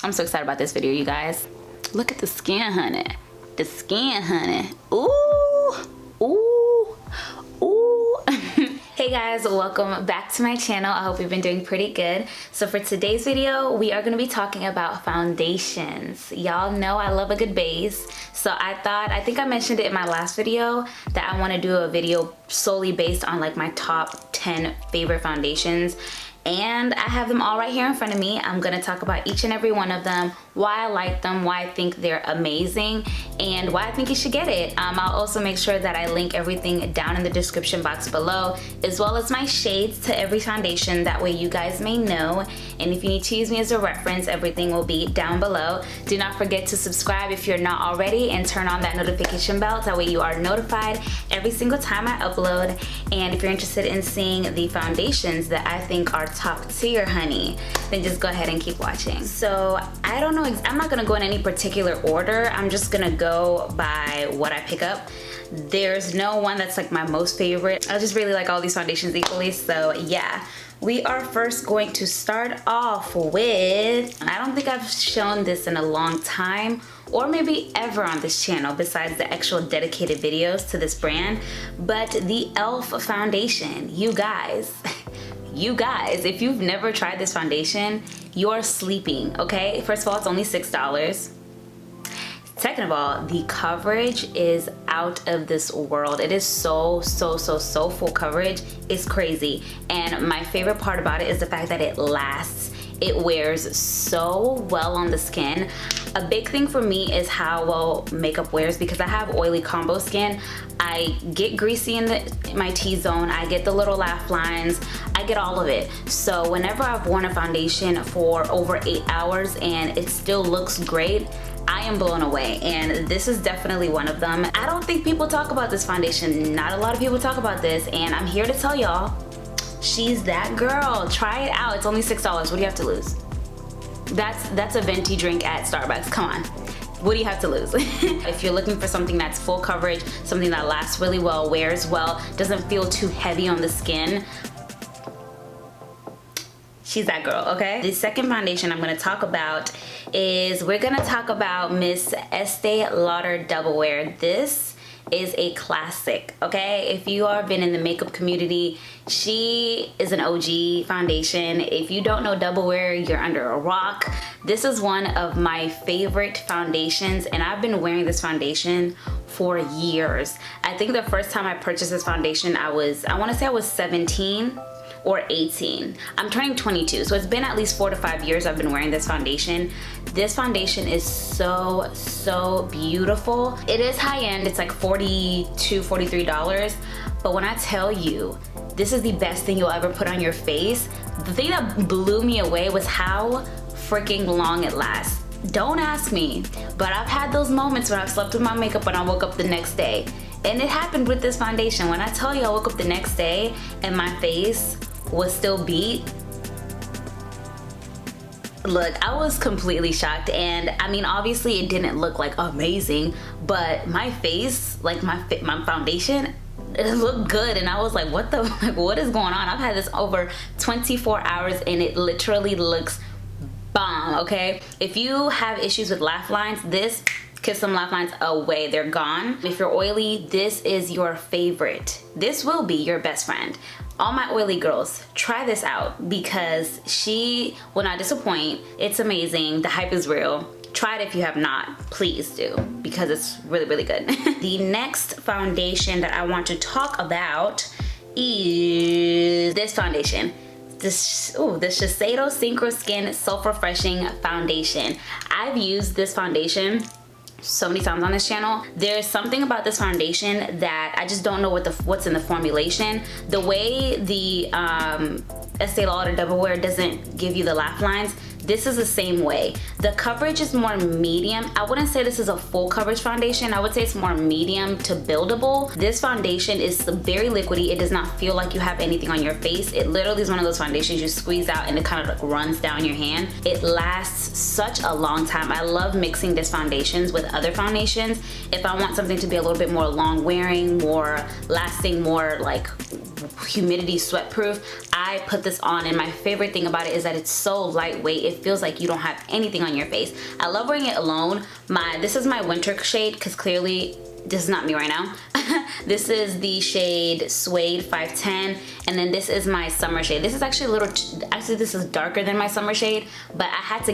I'm so excited about this video, you guys. Look at the skin, honey. The skin, honey. Ooh, ooh, ooh. Hey guys, welcome back to my channel. I hope you've been doing pretty good. So for today's video, we are going to be talking about foundations. Y'all know I love a good base. So I think I mentioned it in my last video that I want to do a video solely based on like my top 10 favorite foundations. And I have them all right here in front of me. I'm gonna talk about each and every one of them, why I like them, why I think they're amazing, and why I think you should get it. I'll also make sure that I link everything down in the description box below, as well as my shades to every foundation. That way you guys may know. And if you need to use me as a reference, everything will be down below. Do not forget to subscribe if you're not already, and turn on that notification bell. That way you are notified every single time I upload. And if you're interested in seeing the foundations that I think are top tier, honey, then just go ahead and keep watching. So I don't know, I'm not gonna go in any particular order. I'm just gonna go by what I pick up. There's no one that's like my most favorite. I just really like all these foundations equally. So yeah, we are first going to start off with, I don't think I've shown this in a long time, or maybe ever on this channel besides the actual dedicated videos to this brand, but the e.l.f. foundation. You guys, if you've never tried this foundation, you're sleeping, okay? First of all, it's only $6. Second of all, the coverage is out of this world. It is so full coverage. It's crazy. And my favorite part about it is the fact that it lasts. It wears so well on the skin. A big thing for me is how well makeup wears, because I have oily combo skin. I get greasy in my T-zone, I get the little laugh lines, I get all of it. So whenever I've worn a foundation for over 8 hours and it still looks great, I am blown away, and this is definitely one of them. I don't think people talk about this foundation. Not a lot of people talk about this, and I'm here to tell y'all, she's that girl. Try it out. It's only $6. What do you have to lose? That's a venti drink at Starbucks. Come on. What do you have to lose? If you're looking for something that's full coverage, something that lasts really well, wears well, doesn't feel too heavy on the skin, she's that girl, okay? The second foundation I'm gonna talk about is, we're gonna talk about Miss Estee Lauder Double Wear. This is a classic, okay? If you have been in the makeup community, she is an OG foundation. If you don't know Double Wear, you're under a rock. This is one of my favorite foundations, and I've been wearing this foundation for years. I think the first time I purchased this foundation, I wanna say I was 17 or 18. I'm turning 22, so it's been at least 4 to 5 years I've been wearing this foundation. This foundation is so beautiful. It is high-end, it's like $42, $43, but when I tell you, this is the best thing you'll ever put on your face. The thing that blew me away was how freaking long it lasts. Don't ask me, but I've had those moments when I've slept with my makeup and I woke up the next day. And it happened with this foundation. When I tell you I woke up the next day and my face was still beat, look, I was completely shocked. And I mean, obviously it didn't look like amazing, but my face, like my foundation, it looked good. And I was like, what is going on? I've had this over 24 hours and it literally looks bomb, okay? If you have issues with laugh lines, this kiss some laugh lines away, they're gone. If you're oily, this is your favorite. This will be your best friend. All my oily girls, try this out, because she will not disappoint. It's amazing. The hype is real. Try it if you have not. Please do, because it's really good. The next foundation that I want to talk about is this foundation. The Shiseido Synchro Skin Self-Refreshing Foundation. I've used this foundation so many times on this channel. There's something about this foundation that I just don't know what's in the formulation. The way the Estee Lauder Double Wear doesn't give you the laugh lines, this is the same way. The coverage is more medium. I wouldn't say this is a full coverage foundation. I would say it's more medium to buildable. This foundation is very liquidy. It does not feel like you have anything on your face. It literally is one of those foundations you squeeze out and it kind of like runs down your hand. It lasts such a long time. I love mixing this foundations with other foundations. If I want something to be a little bit more long wearing, more lasting, more like humidity sweat proof. I put this on, and my favorite thing about it is that it's so lightweight. It feels like you don't have anything on your face. I love wearing it alone. This is my winter shade, because clearly this is not me right now. This is the shade Suede 510, and then this is my summer shade. This is actually a little, actually this is darker than my summer shade, but I had to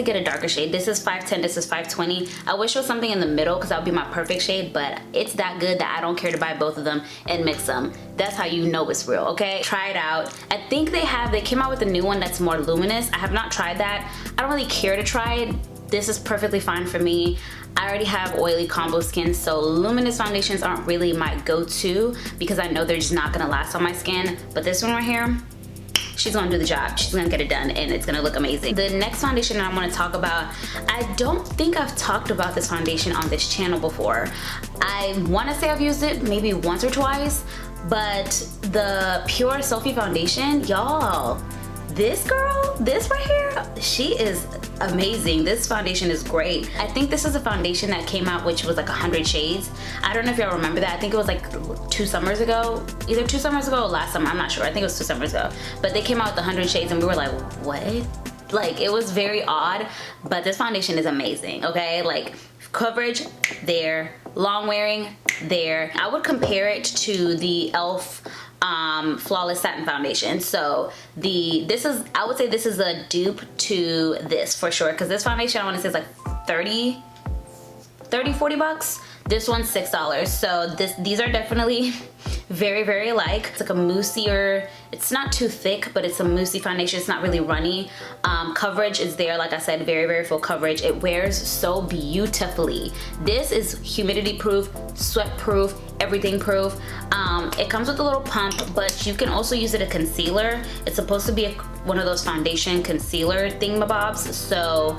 get a darker shade. This is 510, this is 520. I wish it was something in the middle, because that would be my perfect shade, but it's that good that I don't care to buy both of them and mix them. That's how you know it's real, okay? Try it out. I think they came out with a new one that's more luminous. I have not tried that. I don't really care to try it. This is perfectly fine for me. I already have oily combo skin, so luminous foundations aren't really my go-to, because I know they're just not gonna last on my skin. But this one right here, she's gonna do the job. She's gonna get it done, and it's gonna look amazing. The next foundation I wanna talk about, I don't think I've talked about this foundation on this channel before. I wanna say I've used it maybe once or twice, but the Pure Selfie foundation, y'all, this girl, this right here, she is amazing. This foundation is great. I think this is a foundation that came out, which was like 100 shades. I don't know if y'all remember that. I think it was like 2 summers ago, either 2 summers ago or last summer, I'm not sure. I think it was 2 summers ago. But they came out with 100 shades, and we were like, what? Like, it was very odd, but this foundation is amazing, okay? Like, coverage, there. Long wearing, there. I would compare it to the e.l.f. Flawless Satin foundation. So I would say this is a dupe to this for sure, because this foundation I want to say is like 30, 40 bucks. This one's $6. So these are definitely very, very alike. It's like a moussier, it's not too thick, but it's a moussey foundation. It's not really runny. Coverage is there, like I said, very, very full coverage. It wears so beautifully. This is humidity proof, sweat proof, everything proof. It comes with a little pump, but you can also use it as a concealer. It's supposed to be one of those foundation concealer thingamabobs. So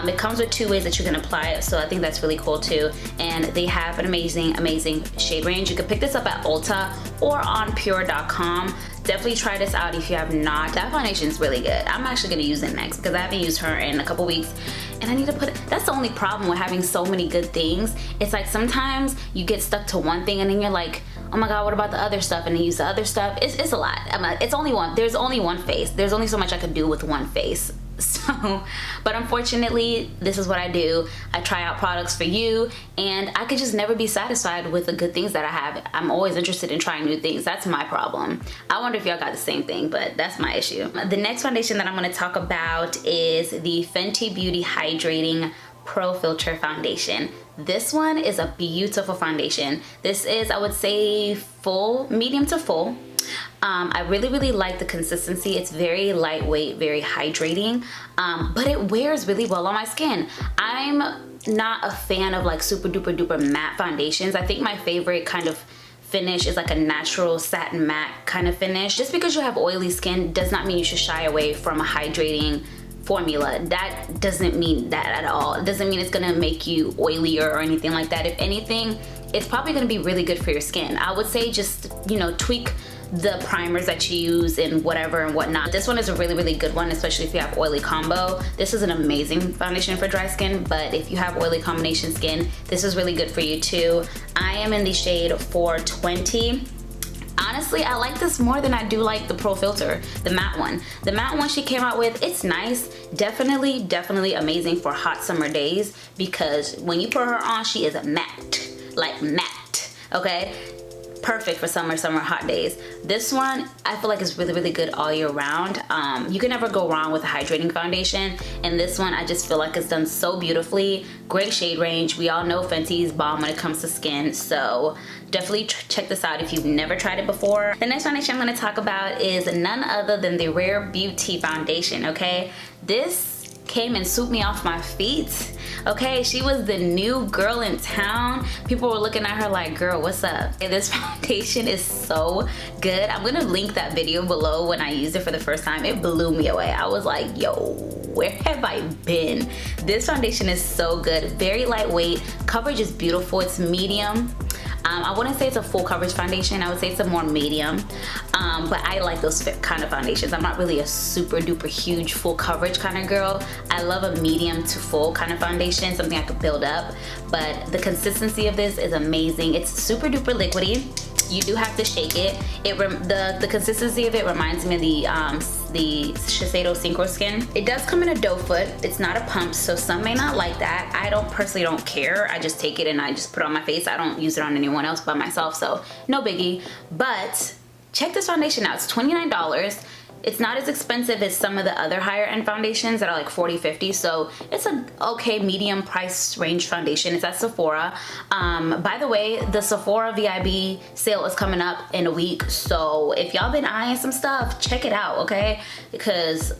it comes with 2 ways that you can apply it, so I think that's really cool too. And they have an amazing, amazing shade range. You can pick this up at Ulta or on pure.com. Definitely try this out if you have not. That foundation is really good. I'm actually gonna use it next, because I haven't used her in a couple weeks, and I need to put it. That's the only problem with having so many good things. It's like sometimes you get stuck to one thing, and then you're like, oh my god, what about the other stuff? And then use the other stuff. It's a lot. It's only one. There's only one face. There's only so much I could do with one face. So, but unfortunately, this is what I do. I try out products for you, and I could just never be satisfied with the good things that I have. I'm always interested in trying new things. That's my problem. I wonder if y'all got the same thing, but that's my issue. The next foundation that I'm going to talk about is the Fenty Beauty Hydrating Pro Filter Foundation. This one is a beautiful foundation. This is, I would say, full, medium to full. I really, really like the consistency. It's very lightweight, very hydrating, but it wears really well on my skin. I'm not a fan of like super duper duper matte foundations. I think my favorite kind of finish is like a natural satin matte kind of finish. Just because you have oily skin does not mean you should shy away from a hydrating formula. That doesn't mean that at all. It doesn't mean it's gonna make you oilier or anything like that. If anything, it's probably gonna be really good for your skin. I would say just, you know, tweak the primers that you use and whatever and whatnot. This one is a really, really good one, especially if you have oily combo. This is an amazing foundation for dry skin, but if you have oily combination skin, this is really good for you too. I am in the shade 420. Honestly, I like this more than I do like the Pro Filter, the matte one. The matte one she came out with, it's nice. Definitely, definitely amazing for hot summer days, because when you put her on, she is a matte, like matte, okay? Perfect for summer hot days. This one I feel like is really, really good all year round. You can never go wrong with a hydrating foundation, and this one I just feel like it's done so beautifully. Great shade range. We all know Fenty's bomb when it comes to skin, so definitely check this out if you've never tried it before. The next foundation I'm going to talk about is none other than the Rare Beauty foundation. Okay, this came and swooped me off my feet. Okay, she was the new girl in town. People were looking at her like, girl, what's up? Okay, this foundation is so good. I'm gonna link that video below when I used it for the first time. It blew me away. I was like, yo, where have I been? This foundation is so good. Very lightweight. Coverage is beautiful. It's medium. I wouldn't say it's a full coverage foundation. I would say it's a more medium, but I like those kind of foundations. I'm not really a super duper huge full coverage kind of girl. I love a medium to full kind of foundation, something I could build up, but the consistency of this is amazing. It's super duper liquidy. You do have to shake it. The consistency of it reminds me of the Shiseido Synchro skin. It does come in a doe foot. It's not a pump, so some may not like that. I personally don't care. I just take it and I just put it on my face. I don't use it on anyone else but myself, so no biggie. But check this foundation out. It's $29. It's not as expensive as some of the other higher end foundations that are like $40, $50. So it's an okay medium price range foundation. It's at Sephora. By the way, the Sephora VIB sale is coming up in a week. So if y'all been eyeing some stuff, check it out, okay? Because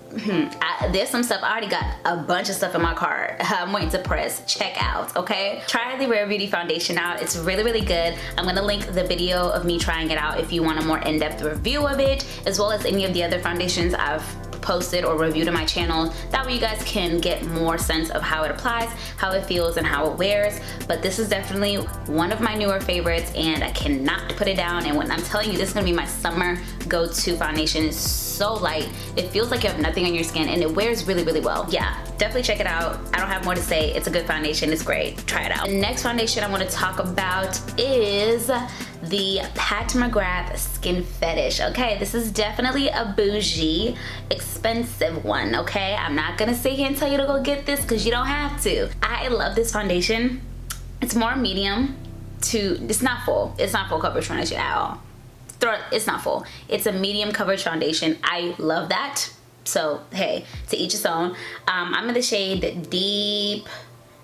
there's some stuff. I already got a bunch of stuff in my cart. I'm waiting to press check out, okay? Try the Rare Beauty foundation out. It's really, really good. I'm gonna link the video of me trying it out if you want a more in-depth review of it, as well as any of the other foundations I've posted or reviewed on my channel. That way you guys can get more sense of how it applies, how it feels, and how it wears. But this is definitely one of my newer favorites and I cannot put it down. And when I'm telling you, this is gonna be my summer go-to foundation. It's so light. It feels like you have nothing on your skin and it wears really, really well. Yeah, definitely check it out. I don't have more to say. It's a good foundation. It's great. Try it out. The next foundation I want to talk about is the Mcgrath Skin Fetish. Okay, this is definitely a bougie, expensive one, okay? I'm not gonna sit here and tell you to go get this because you don't have to. I love this foundation. It's more medium to, it's not full coverage foundation at all. It's not full. It's a medium coverage foundation. I love that. So hey, to each his own. I'm in the shade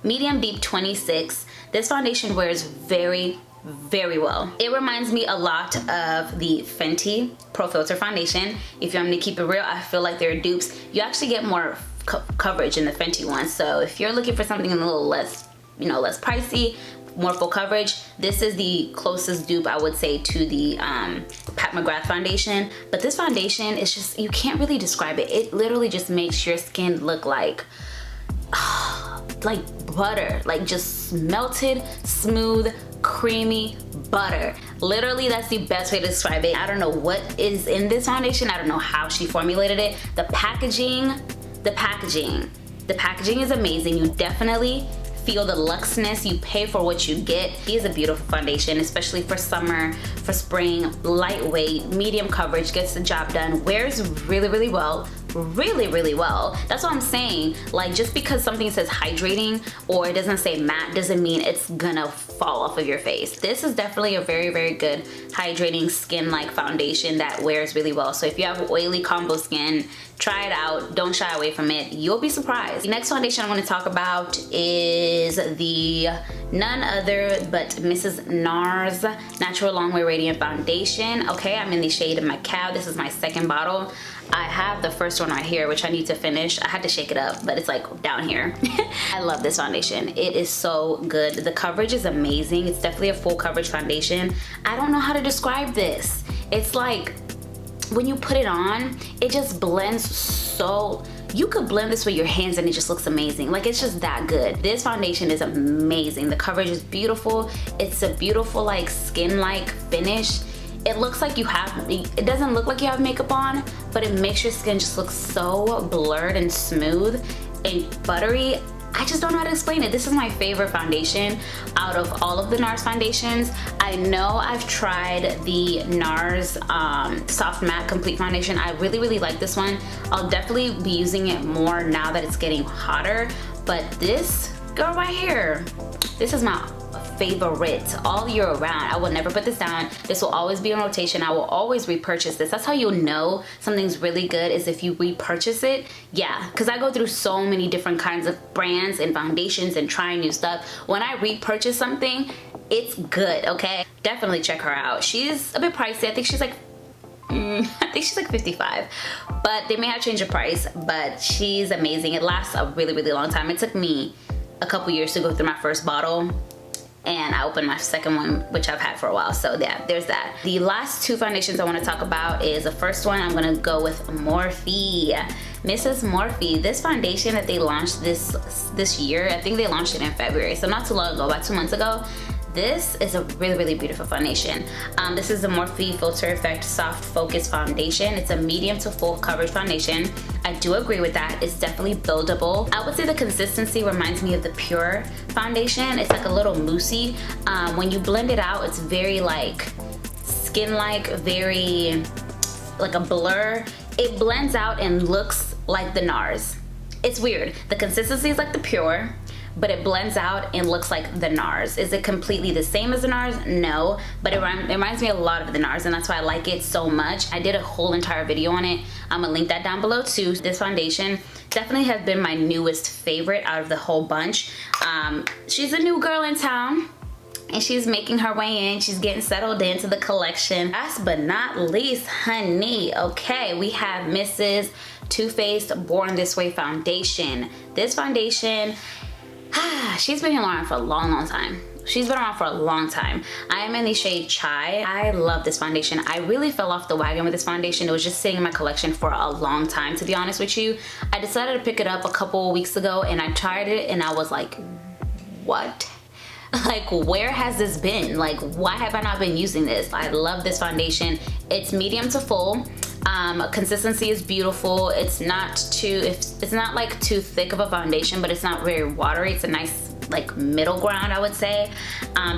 medium deep 26. This foundation wears very, very well. It reminds me a lot of the Fenty Pro Filter foundation. If you want me to keep it real, I feel like they're dupes. You actually get more coverage in the Fenty one. So if you're looking for something a little less, less pricey, more full coverage, this is the closest dupe I would say to the Mcgrath foundation. But this foundation is just, you can't really describe it. It literally just makes your skin look like butter, like just melted, smooth, creamy butter. Literally, that's the best way to describe it. I don't know what is in this foundation. I don't know how she formulated it. The packaging is amazing. You definitely feel the luxness. You pay for what you get. It is a beautiful foundation, especially for summer, for spring. Lightweight, medium coverage, gets the job done, wears really, really well. Really, really well. That's what I'm saying. Like, just because something says hydrating or it doesn't say matte doesn't mean it's gonna fall off of your face. This is definitely a very, very good hydrating skin-like foundation that wears really well. So if you have oily combo skin, try it out. Don't shy away from it. You'll be surprised. The next foundation I want to talk about is the none other but Mrs. NARS Natural Longwear Radiant Foundation. Okay, I'm in the shade Macao. This is my second bottle. I have the first one right here, which I need to finish. I had to shake it up, but it's like down here. I love this foundation. It is so good. The coverage is amazing. It's definitely a full coverage foundation. I don't know how to describe this. It's like, when you put it on, it just blends so, you could blend this with your hands and it just looks amazing. Like, it's just that good. This foundation is amazing. The coverage is beautiful. It's a beautiful, like, skin-like finish. It looks like you have, it doesn't look like you have makeup on, but it makes your skin just look so blurred and smooth and buttery. I just don't know how to explain it. This is my favorite foundation out of all of the NARS foundations. I know I've tried the NARS Soft Matte Complete Foundation. I really, really like this one. I'll definitely be using it more now that it's getting hotter. But this girl right here, this is my favorite all year around. I will never put this down. This will always be in rotation. I will always repurchase this. That's how you'll know something's really good, is if you repurchase it. Yeah, because I go through so many different kinds of brands and foundations and trying new stuff. When I repurchase something, it's good, okay? Definitely check her out. She's a bit pricey. I think she's like I think she's like 55, but they may have changed the price, but she's amazing. It lasts a really, really long time. It took me a couple years to go through my first bottle, and I opened my second one, which I've had for a while. So yeah, there's that. The last two foundations I want to talk about is, the first one, I'm gonna go with Morphe. Mrs. Morphe. This foundation that they launched this year, I think they launched it in February, so not too long ago, about 2 months ago. This is a really, really beautiful foundation. This is the Morphe Filter Effect Soft Focus Foundation. It's a medium to full coverage foundation. I do agree with that. It's definitely buildable. I would say the consistency reminds me of the Pure foundation. It's like a little moussey. When you blend it out, it's very like skin-like, very like a blur. It blends out and looks like the NARS. It's weird. The consistency is like the Pure, but it blends out and looks like the NARS. Is it completely the same as the NARS? No, but it reminds me a lot of the NARS, and that's why I like it so much. I did a whole entire video on it. I'm gonna link that down below too. This foundation definitely has been my newest favorite out of the whole bunch. She's a new girl in town, and she's making her way in. She's getting settled into the collection. Last but not least, honey, okay, we have Mrs. Too Faced Born This Way foundation. This foundation, she's been here around for a long time. She's been around for a long time. I am in the shade Chai. I love this foundation. I really fell off the wagon with this foundation. It was just sitting in my collection for a long time, to be honest with you. I decided to pick it up a couple weeks ago, and I tried it and I was like, what? Like, where has this been? Like, why have I not been using this? I love this foundation. It's medium to full. Consistency is beautiful. It's not like too thick of a foundation, but it's not very watery. It's a nice like middle ground, I would say.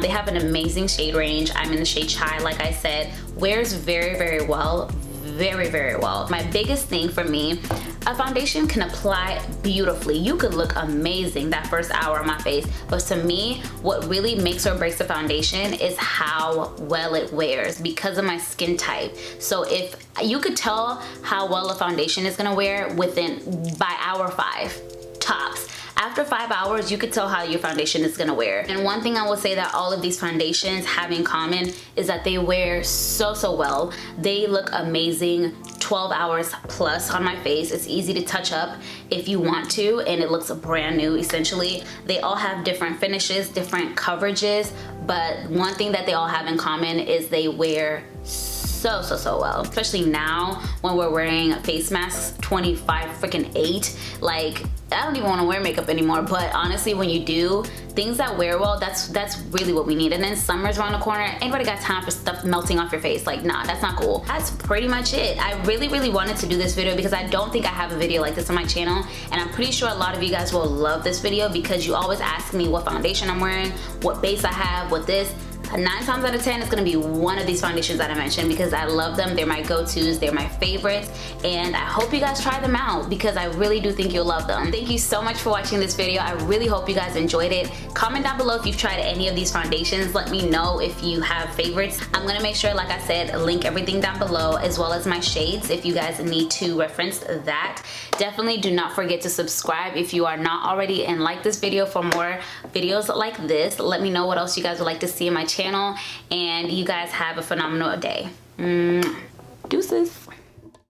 They have an amazing shade range. I'm in the shade Chai, like I said. Wears very well, very well. My biggest thing for me, a foundation can apply beautifully. You could look amazing that first hour on my face, but to me, what really makes or breaks a foundation is how well it wears because of my skin type. So if you could tell how well a foundation is gonna wear by hour 5 tops. After 5 hours, you could tell how your foundation is gonna wear. And one thing I will say that all of these foundations have in common is that they wear so well. They look amazing 12 hours plus on my face. It's easy to touch up if you want to, and it looks brand new essentially. They all have different finishes, different coverages, but one thing that they all have in common is they wear so well, especially now when we're wearing face masks 25-8. Like, I don't even want to wear makeup anymore, but honestly, when you do things that wear well, that's really what we need. And then summer's around the corner. Anybody got time for stuff melting off your face? Like, nah, that's not cool. That's pretty much it. I really wanted to do this video because I don't think I have a video like this on my channel, and I'm pretty sure a lot of you guys will love this video because you always ask me what foundation I'm wearing, what base I have, what this. 9 times out of 10, it's gonna be one of these foundations that I mentioned because I love them. They're my go-tos, they're my favorites, and I hope you guys try them out because I really do think you'll love them. Thank you so much for watching this video. I really hope you guys enjoyed it. Comment down below if you've tried any of these foundations. Let me know if you have favorites. I'm gonna make sure, like I said, link everything down below as well as my shades if you guys need to reference that. Definitely do not forget to subscribe if you are not already, and like this video for more videos like this. Let me know what else you guys would like to see in my channel, and you guys have a phenomenal day. Deuces.